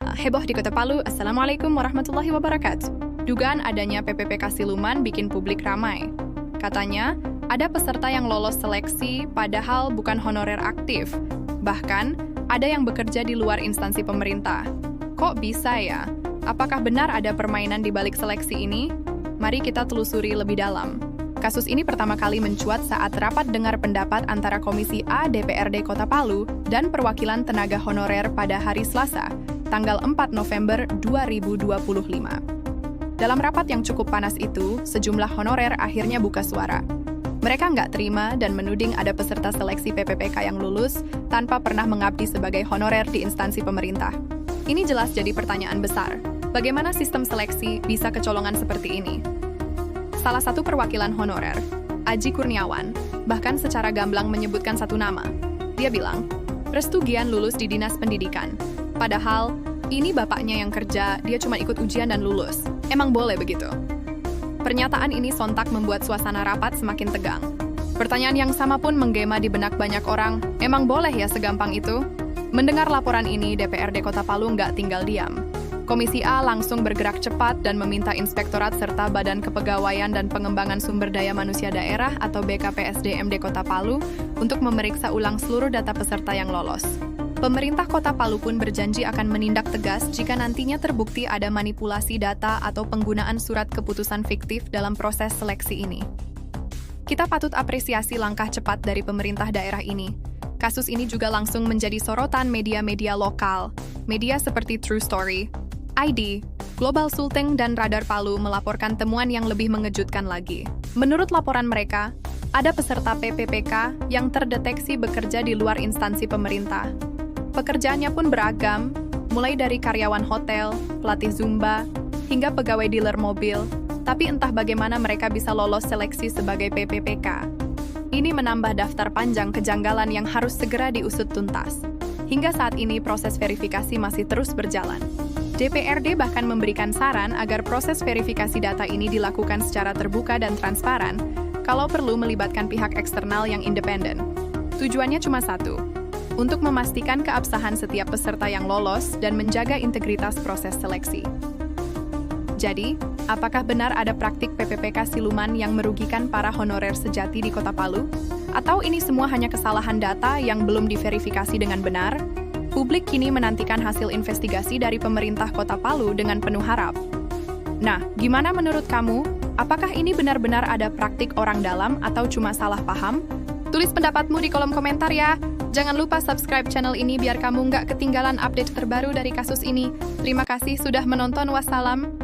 Heboh di Kota Palu, Assalamualaikum warahmatullahi wabarakatuh. Dugaan adanya PPPK siluman bikin publik ramai. Katanya, ada peserta yang lolos seleksi padahal bukan honorer aktif. Bahkan, ada yang bekerja di luar instansi pemerintah. Kok bisa ya? Apakah benar ada permainan di balik seleksi ini? Mari kita telusuri lebih dalam. Kasus ini pertama kali mencuat saat rapat dengar pendapat antara Komisi A DPRD Kota Palu dan perwakilan tenaga honorer pada hari Selasa, tanggal 4 November 2025. Dalam rapat yang cukup panas itu, sejumlah honorer akhirnya buka suara. Mereka nggak terima dan menuding ada peserta seleksi PPPK yang lulus tanpa pernah mengabdi sebagai honorer di instansi pemerintah. Ini jelas jadi pertanyaan besar. Bagaimana sistem seleksi bisa kecolongan seperti ini? Salah satu perwakilan honorer, Aji Kurniawan, bahkan secara gamblang menyebutkan satu nama. Dia bilang, Restu Gian lulus di Dinas Pendidikan. Padahal, ini bapaknya yang kerja, dia cuma ikut ujian dan lulus. Emang boleh begitu? Pernyataan ini sontak membuat suasana rapat semakin tegang. Pertanyaan yang sama pun menggema di benak banyak orang, emang boleh ya segampang itu? Mendengar laporan ini, DPRD Kota Palu nggak tinggal diam. Komisi A langsung bergerak cepat dan meminta Inspektorat serta Badan Kepegawaian dan Pengembangan Sumber Daya Manusia Daerah atau BKPSDMD Kota Palu untuk memeriksa ulang seluruh data peserta yang lolos. Pemerintah Kota Palu pun berjanji akan menindak tegas jika nantinya terbukti ada manipulasi data atau penggunaan surat keputusan fiktif dalam proses seleksi ini. Kita patut apresiasi langkah cepat dari pemerintah daerah ini. Kasus ini juga langsung menjadi sorotan media-media lokal. Media seperti True Story, ID, Global Sulteng, dan Radar Palu melaporkan temuan yang lebih mengejutkan lagi. Menurut laporan mereka, ada peserta PPPK yang terdeteksi bekerja di luar instansi pemerintah. Pekerjaannya pun beragam, mulai dari karyawan hotel, pelatih Zumba, hingga pegawai dealer mobil, tapi entah bagaimana mereka bisa lolos seleksi sebagai PPPK. Ini menambah daftar panjang kejanggalan yang harus segera diusut tuntas. Hingga saat ini proses verifikasi masih terus berjalan. DPRD bahkan memberikan saran agar proses verifikasi data ini dilakukan secara terbuka dan transparan, kalau perlu melibatkan pihak eksternal yang independen. Tujuannya cuma satu, untuk memastikan keabsahan setiap peserta yang lolos dan menjaga integritas proses seleksi. Jadi, apakah benar ada praktik PPPK siluman yang merugikan para honorer sejati di Kota Palu? Atau ini semua hanya kesalahan data yang belum diverifikasi dengan benar? Publik kini menantikan hasil investigasi dari pemerintah Kota Palu dengan penuh harap. Nah, gimana menurut kamu? Apakah ini benar-benar ada praktik orang dalam atau cuma salah paham? Tulis pendapatmu di kolom komentar ya! Jangan lupa subscribe channel ini biar kamu nggak ketinggalan update terbaru dari kasus ini. Terima kasih sudah menonton, wassalam.